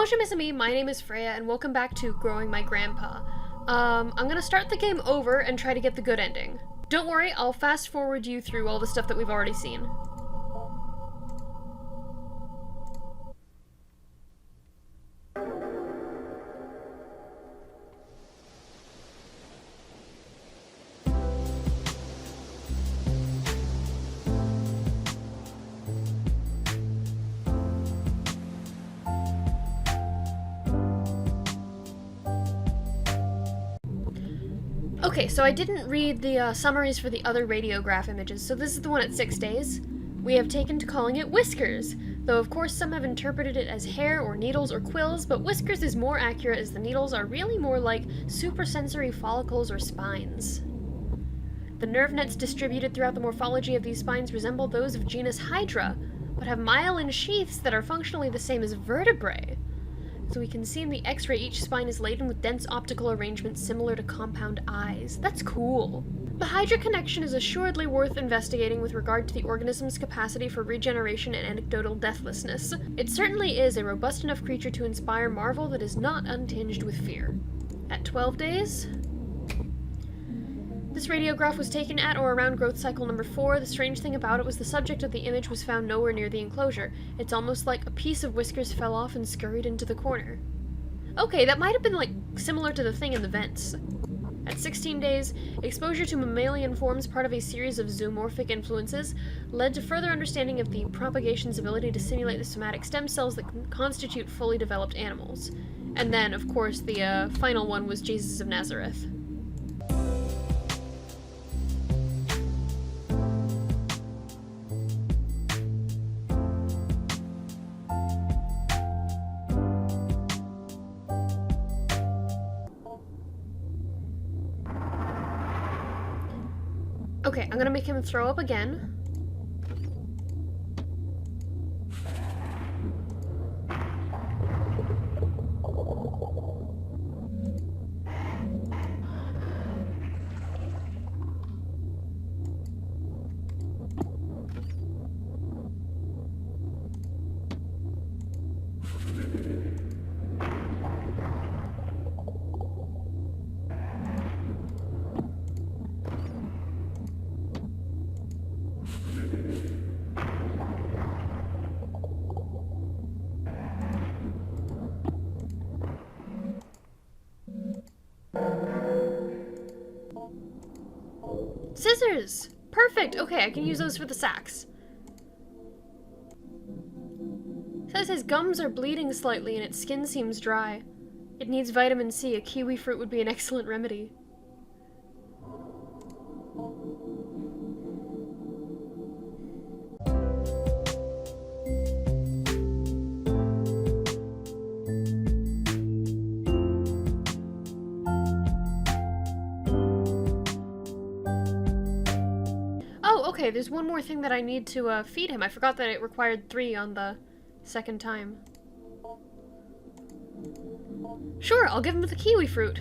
Bonjour mes amis, my name is Freya and welcome back to Growing My Grandpa. I'm gonna start the game over and try to get the good ending. Don't worry, I'll fast forward you through all the stuff that we've already seen. Okay, so I didn't read the summaries for the other radiograph images, so this is the one at 6 days. We have taken to calling it whiskers, though of course some have interpreted it as hair or needles or quills, but whiskers is more accurate as the needles are really more like suprasensory follicles or spines. The nerve nets distributed throughout the morphology of these spines resemble those of genus Hydra, but have myelin sheaths that are functionally the same as vertebrae. So we can see in the X-ray each spine is laden with dense optical arrangements similar to compound eyes. That's cool. The Hydra connection is assuredly worth investigating with regard to the organism's capacity for regeneration and anecdotal deathlessness. It certainly is a robust enough creature to inspire marvel that is not untinged with fear. At 12 days... This radiograph was taken at or around growth cycle number 4. The strange thing about it was the subject of the image was found nowhere near the enclosure. It's almost like a piece of whiskers fell off and scurried into the corner. Okay, that might have been like similar to the thing in the vents. At 16 days, exposure to mammalian forms, part of a series of zoomorphic influences, led to further understanding of the propagation's ability to simulate the somatic stem cells that constitute fully developed animals. And then, of course, the final one was Jesus of Nazareth. Okay, I'm gonna make him throw up again. Scissors! Perfect! Okay, I can use those for the sacks. It says his gums are bleeding slightly and its skin seems dry. It needs vitamin C. A kiwi fruit would be an excellent remedy. Okay, there's one more thing that I need to feed him. I forgot that it required 3 on the second time. Sure, I'll give him the kiwi fruit.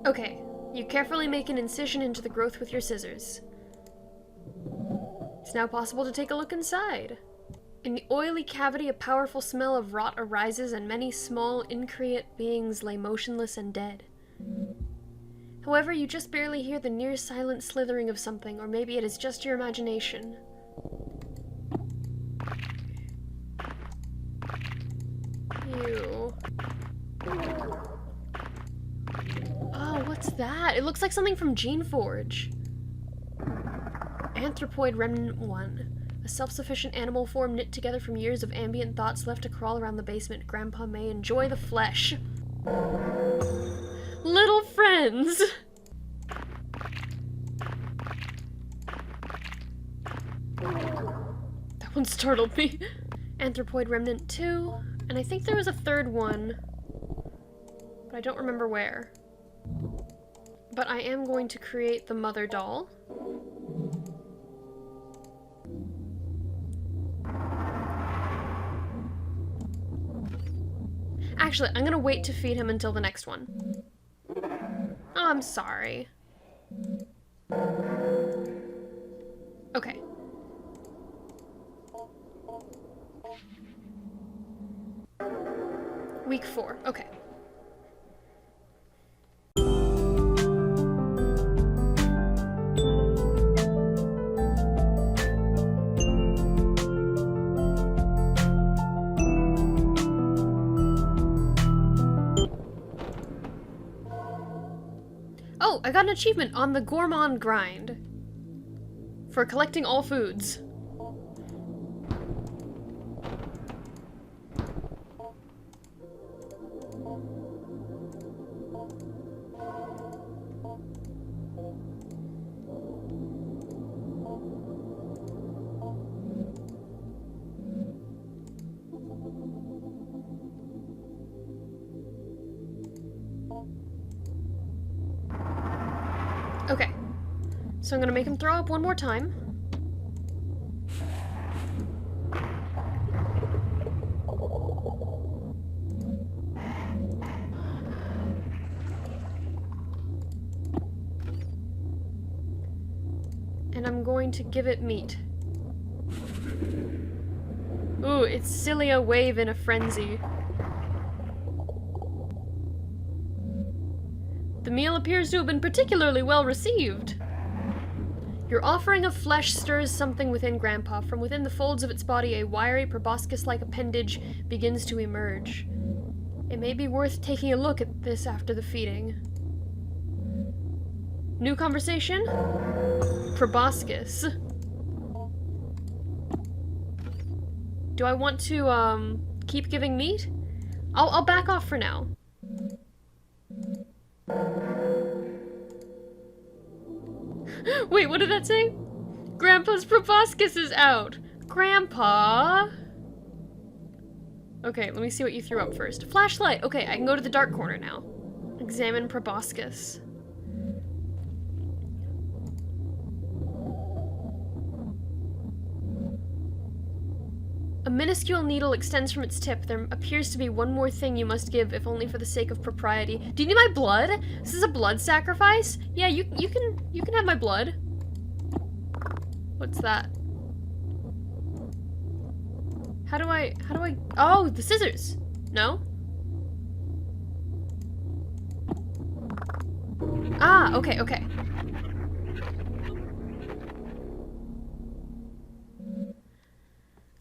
Okay, you carefully make an incision into the growth with your scissors. It's now possible to take a look inside. In the oily cavity, a powerful smell of rot arises, and many small, increate beings lay motionless and dead. However, you just barely hear the near-silent slithering of something, or maybe it is just your imagination. Ew. Oh, what's that? It looks like something from Geneforge. Anthropoid Remnant 1. A self-sufficient animal form knit together from years of ambient thoughts left to crawl around the basement. Grandpa may enjoy the flesh. Little friends! That one startled me. Anthropoid Remnant 2, and I think there was a third one, but I don't remember where. But I am going to create the mother doll. Actually, I'm gonna wait to feed him until the next one. Oh, I'm sorry. Okay. Week 4, okay. Oh, I got an achievement on the Gourmand Grind for collecting all foods. Okay, so I'm gonna make him throw up one more time. And I'm going to give it meat. Ooh, it's Cilia Wave in a frenzy. The meal appears to have been particularly well received. Your offering of flesh stirs something within Grandpa. From within the folds of its body, a wiry, proboscis-like appendage begins to emerge. It may be worth taking a look at this after the feeding. New conversation? Proboscis. Do I want to, keep giving meat? I'll back off for now. Wait, what did that say? Grandpa's proboscis is out! Grandpa! Okay, let me see what you threw up first. Flashlight! Okay, I can go to the dark corner now. Examine proboscis. A minuscule needle extends from its tip. There appears to be one more thing you must give, if only for the sake of propriety. Do you need my blood? This is a blood sacrifice? Yeah, you can have my blood. What's that? How do I, oh, the scissors! No? Ah, okay, okay.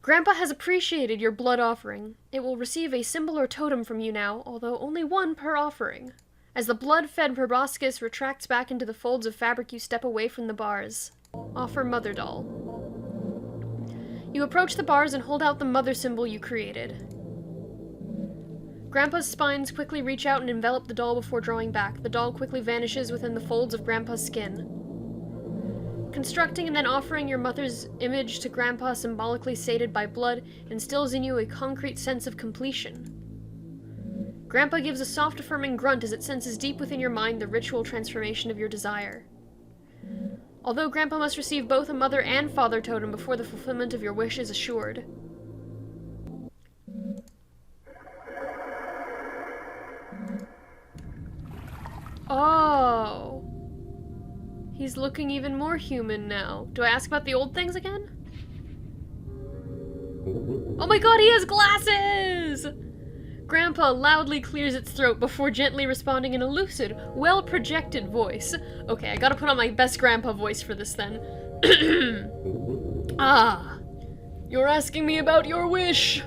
Grandpa has appreciated your blood offering. It will receive a symbol or totem from you now, although only one per offering. As the blood-fed proboscis retracts back into the folds of fabric, you step away from the bars. Offer Mother Doll. You approach the bars and hold out the mother symbol you created. Grandpa's spines quickly reach out and envelop the doll before drawing back. The doll quickly vanishes within the folds of Grandpa's skin. Constructing and then offering your mother's image to Grandpa, symbolically sated by blood, instills in you a concrete sense of completion. Grandpa gives a soft, affirming grunt as it senses deep within your mind the ritual transformation of your desire. Although Grandpa must receive both a mother and father totem before the fulfillment of your wish is assured. Oh. He's looking even more human now. Do I ask about the old things again? Oh my god, he has glasses! Grandpa loudly clears its throat before gently responding in a lucid, well-projected voice. Okay, I gotta put on my best Grandpa voice for this then. Ah, you're asking me about your wish.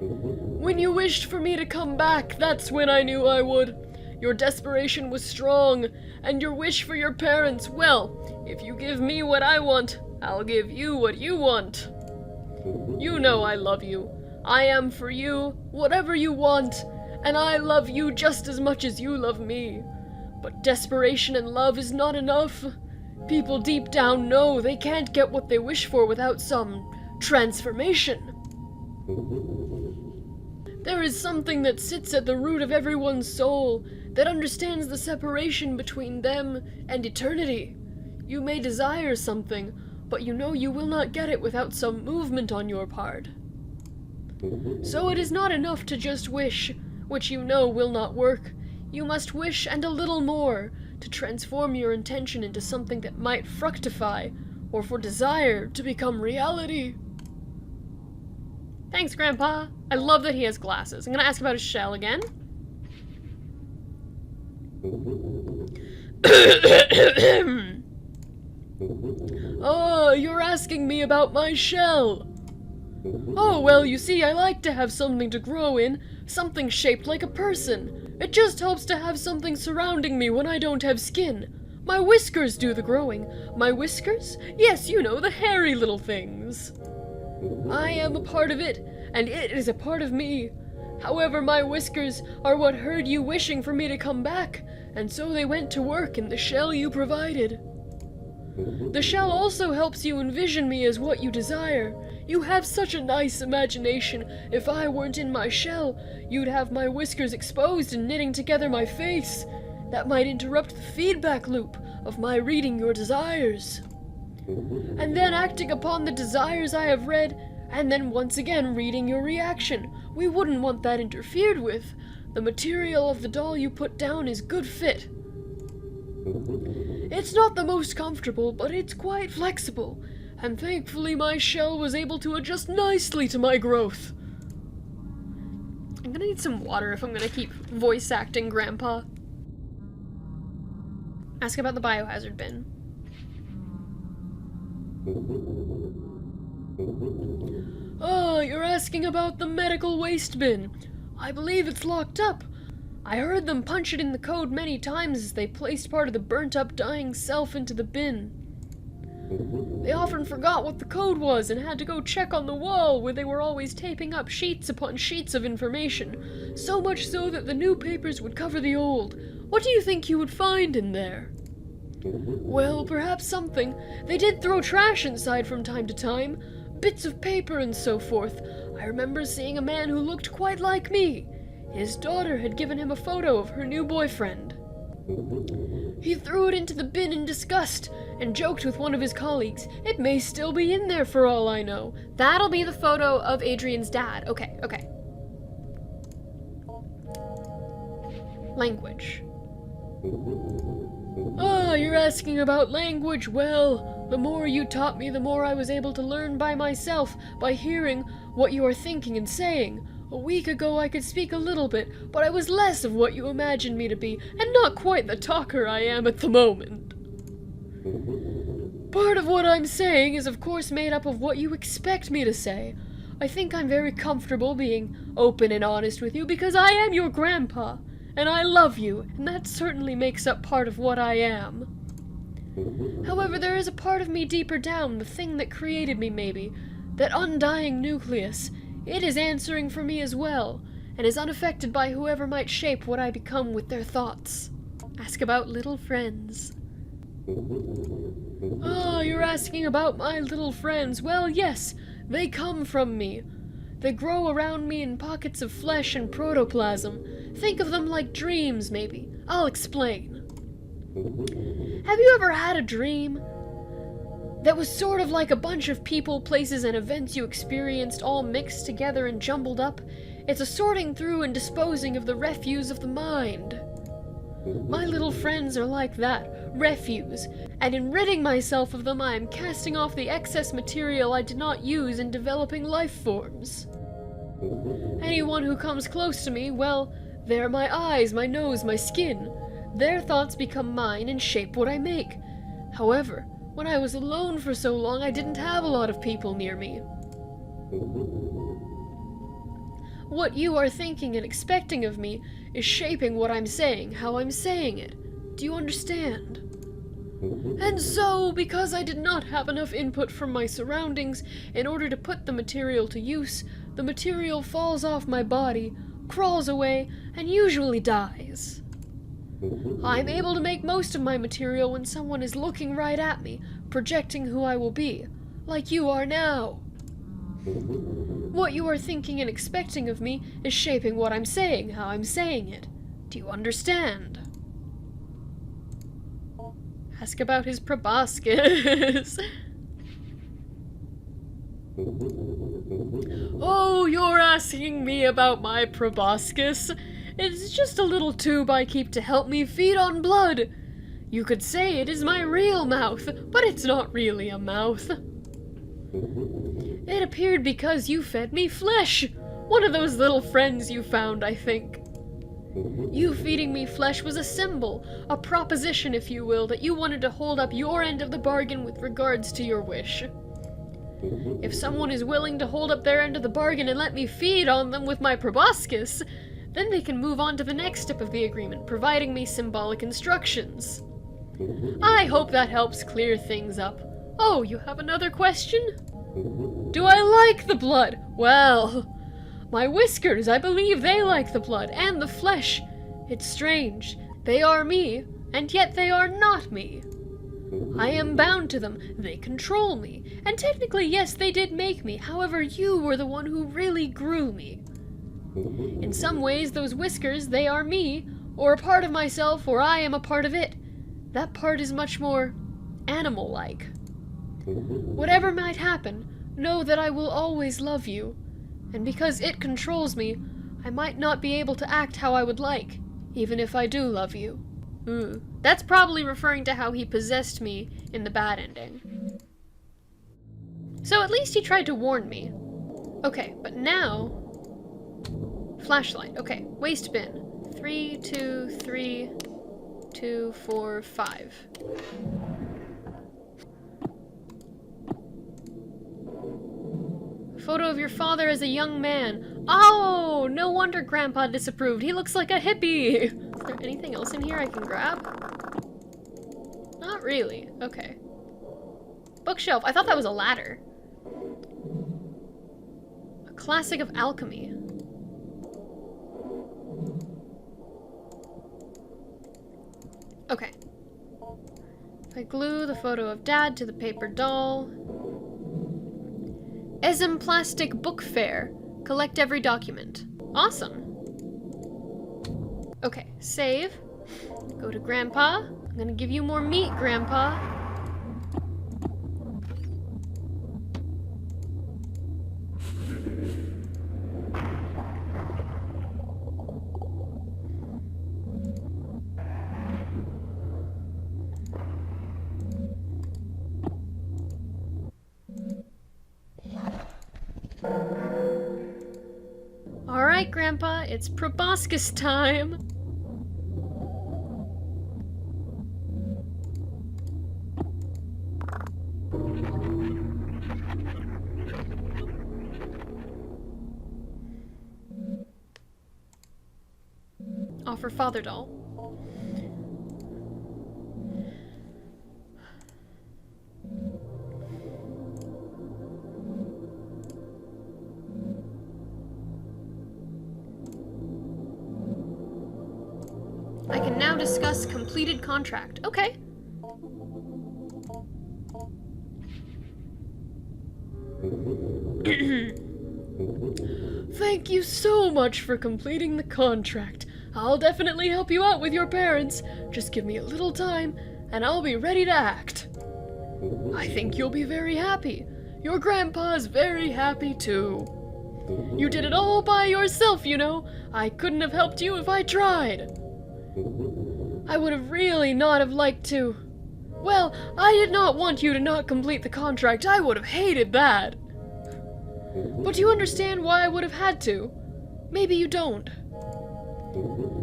When you wished for me to come back, that's when I knew I would. Your desperation was strong, and your wish for your parents, well, if you give me what I want, I'll give you what you want. You know I love you. I am for you whatever you want, and I love you just as much as you love me. But desperation and love is not enough. People deep down know they can't get what they wish for without some transformation. There is something that sits at the root of everyone's soul, that understands the separation between them and eternity. You may desire something, but you know you will not get it without some movement on your part. So it is not enough to just wish, which you know will not work. You must wish and a little more, to transform your intention into something that might fructify, or for desire to become reality. Thanks, Grandpa. I love that he has glasses. I'm gonna ask about his shell again. Oh, you're asking me about my shell. Oh, well, you see, I like to have something to grow in, something shaped like a person. It just helps to have something surrounding me when I don't have skin. My whiskers do the growing. My whiskers? Yes, you know, the hairy little things. I am a part of it, and it is a part of me. However, my whiskers are what heard you wishing for me to come back, and so they went to work in the shell you provided. The shell also helps you envision me as what you desire. You have such a nice imagination. If I weren't in my shell, you'd have my whiskers exposed and knitting together my face. That might interrupt the feedback loop of my reading your desires. And then acting upon the desires I have read, and then once again reading your reaction. We wouldn't want that interfered with. The material of the doll you put down is good fit. It's not the most comfortable, but it's quite flexible, and thankfully my shell was able to adjust nicely to my growth. I'm gonna need some water if I'm gonna keep voice acting Grandpa. Ask about the biohazard bin. Oh, you're asking about the medical waste bin. I believe it's locked up. I heard them punch it in the code many times as they placed part of the burnt-up dying self into the bin. They often forgot what the code was and had to go check on the wall where they were always taping up sheets upon sheets of information, so much so that the new papers would cover the old. What do you think you would find in there? Well, perhaps something. They did throw trash inside from time to time, bits of paper and so forth. I remember seeing a man who looked quite like me. His daughter had given him a photo of her new boyfriend. He threw it into the bin in disgust and joked with one of his colleagues. It may still be in there for all I know. That'll be the photo of Adrian's dad. Okay. Language. Ah, you're asking about language. Well, the more you taught me, the more I was able to learn by myself, by hearing what you are thinking and saying. A week ago I could speak a little bit, but I was less of what you imagined me to be, and not quite the talker I am at the moment. Part of what I'm saying is of course made up of what you expect me to say. I think I'm very comfortable being open and honest with you because I am your grandpa, and I love you, and that certainly makes up part of what I am. However, there is a part of me deeper down, the thing that created me maybe, that undying nucleus. It is answering for me as well, and is unaffected by whoever might shape what I become with their thoughts. Ask about little friends. Ah, you're asking about my little friends. Well, yes, they come from me. They grow around me in pockets of flesh and protoplasm. Think of them like dreams, maybe. I'll explain. Have you ever had a dream that was sort of like a bunch of people, places, and events you experienced all mixed together and jumbled up? It's a sorting through and disposing of the refuse of the mind. My little friends are like that, refuse, and in ridding myself of them I am casting off the excess material I did not use in developing life forms. Anyone who comes close to me, well, they're my eyes, my nose, my skin. Their thoughts become mine and shape what I make. However, when I was alone for so long, I didn't have a lot of people near me. What you are thinking and expecting of me is shaping what I'm saying, how I'm saying it. Do you understand? And so, because I did not have enough input from my surroundings in order to put the material to use, the material falls off my body, crawls away, and usually dies. I'm able to make most of my material when someone is looking right at me, projecting who I will be, like you are now. What you are thinking and expecting of me is shaping what I'm saying, how I'm saying it. Do you understand? Ask about his proboscis. Oh, you're asking me about my proboscis? It's just a little tube I keep to help me feed on blood. You could say it is my real mouth, but it's not really a mouth. It appeared because you fed me flesh. One of those little friends you found, I think. You feeding me flesh was a symbol, a proposition, if you will, that you wanted to hold up your end of the bargain with regards to your wish. If someone is willing to hold up their end of the bargain and let me feed on them with my proboscis, then they can move on to the next step of the agreement, providing me symbolic instructions. I hope that helps clear things up. Oh, you have another question? Do I like the blood? Well, my whiskers, I believe they like the blood and the flesh. It's strange. They are me, and yet they are not me. I am bound to them. They control me. And technically, yes, they did make me. However, you were the one who really grew me. In some ways, those whiskers, they are me, or a part of myself, or I am a part of it. That part is much more animal-like. Whatever might happen, know that I will always love you. And because it controls me, I might not be able to act how I would like, even if I do love you. That's probably referring to how he possessed me in the bad ending. So at least he tried to warn me. Okay, but now... Flashlight. Okay, waste bin. 3, 2, 3, 2, 4, 5. Photo of your father as a young man. Oh, no wonder Grandpa disapproved. He looks like a hippie. Is there anything else in here I can grab? Not really. Okay. Bookshelf. I thought that was a ladder. A classic of alchemy. Okay. If I glue the photo of Dad to the paper doll... Plastic Book Fair. Collect every document. Awesome. Okay, save. Go to Grandpa. I'm gonna give you more meat, Grandpa. Alright, Grandpa, it's proboscis time! Offer father doll. I can now discuss completed contract. Okay. Thank you so much for completing the contract. I'll definitely help you out with your parents. Just give me a little time, and I'll be ready to act. I think you'll be very happy. Your grandpa's very happy too. You did it all by yourself, you know. I couldn't have helped you if I tried. I would have really not have liked to. Well, I did not want you to not complete the contract. I would have hated that. But do you understand why I would have had to? Maybe you don't.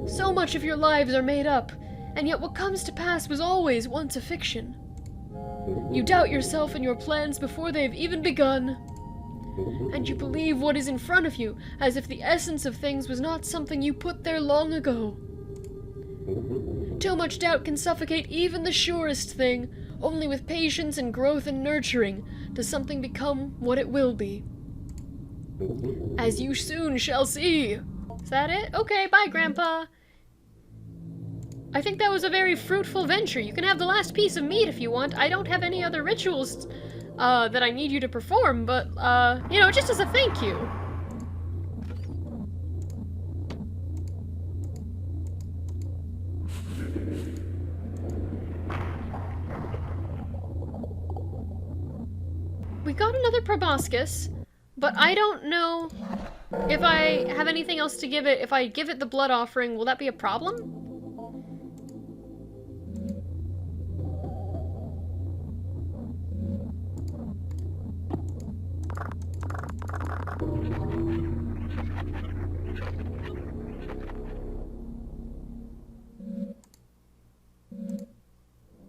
So much of your lives are made up, and yet what comes to pass was always once a fiction. You doubt yourself and your plans before they've even begun. And you believe what is in front of you, as if the essence of things was not something you put there long ago. Too much doubt can suffocate even the surest thing. Only with patience and growth and nurturing does something become what it will be. As you soon shall see. Is that it? Okay, bye, Grandpa. I think that was a very fruitful venture. You can have the last piece of meat if you want. I don't have any other rituals that I need you to perform, but, you know, just as a thank you. We got another proboscis, but I don't know if I have anything else to give it. If I give it the blood offering, will that be a problem?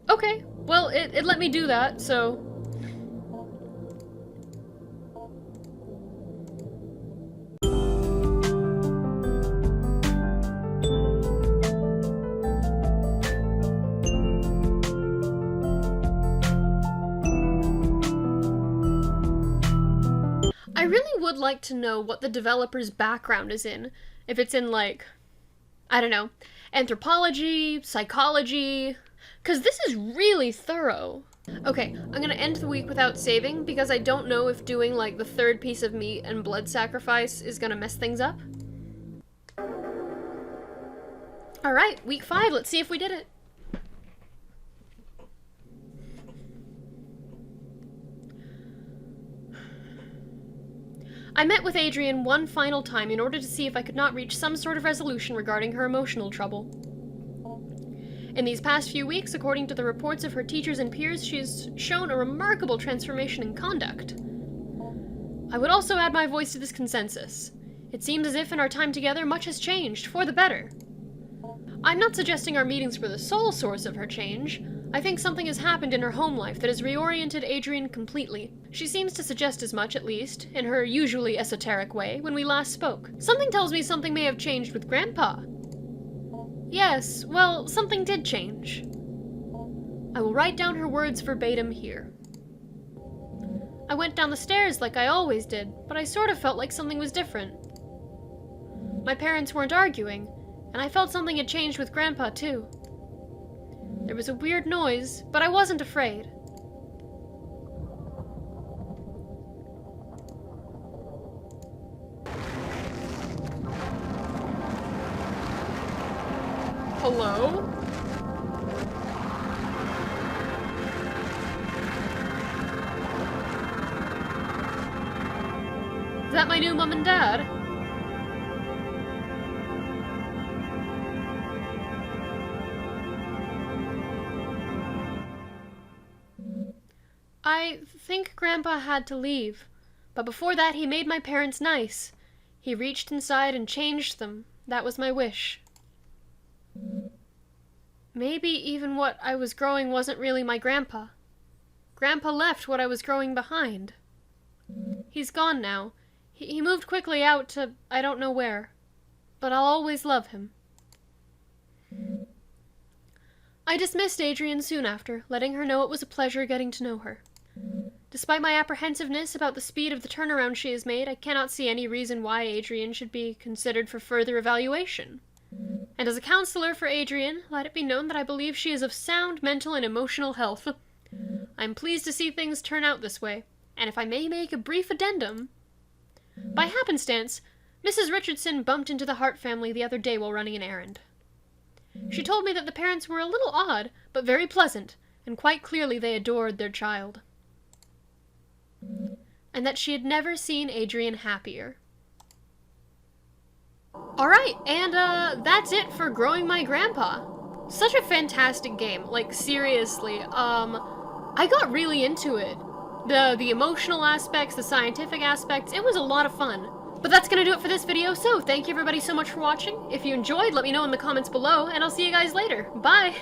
Okay, well, it let me do that, so... I really would like to know what the developer's background is in. If it's in, like, I don't know, anthropology, psychology, because this is really thorough. Okay, I'm gonna end the week without saving because I don't know if doing, like, the third piece of meat and blood sacrifice is gonna mess things up. Alright, week 5, let's see if we did it. I met with Adrian one final time in order to see if I could not reach some sort of resolution regarding her emotional trouble. In these past few weeks, according to the reports of her teachers and peers, she has shown a remarkable transformation in conduct. I would also add my voice to this consensus. It seems as if in our time together much has changed, for the better. I'm not suggesting our meetings were the sole source of her change. I think something has happened in her home life that has reoriented Adrian completely. She seems to suggest as much, at least, in her usually esoteric way, when we last spoke. Something tells me something may have changed with Grandpa. Yes, well, something did change. I will write down her words verbatim here. I went down the stairs like I always did, but I sort of felt like something was different. My parents weren't arguing, and I felt something had changed with Grandpa, too. There was a weird noise, but I wasn't afraid. Hello? Is that my new mom and dad? I think Grandpa had to leave, but before that he made my parents nice. He reached inside and changed them. That was my wish. Maybe even what I was growing wasn't really my grandpa. Grandpa left what I was growing behind. He's gone now. He moved quickly out to I don't know where. But I'll always love him. I dismissed Adrian soon after, letting her know it was a pleasure getting to know her. Despite my apprehensiveness about the speed of the turnaround she has made, I cannot see any reason why Adrian should be considered for further evaluation. And as a counselor for Adrian, let it be known that I believe she is of sound mental and emotional health. I am pleased to see things turn out this way, and if I may make a brief addendum... By happenstance, Mrs. Richardson bumped into the Hart family the other day while running an errand. She told me that the parents were a little odd, but very pleasant, and quite clearly they adored their child. And that she had never seen Adrian happier. Alright, and that's it for Growing My Grandpa. Such a fantastic game, like seriously, I got really into it. The emotional aspects, the scientific aspects, it was a lot of fun. But that's gonna do it for this video, so thank you everybody so much for watching. If you enjoyed, let me know in the comments below, and I'll see you guys later. Bye!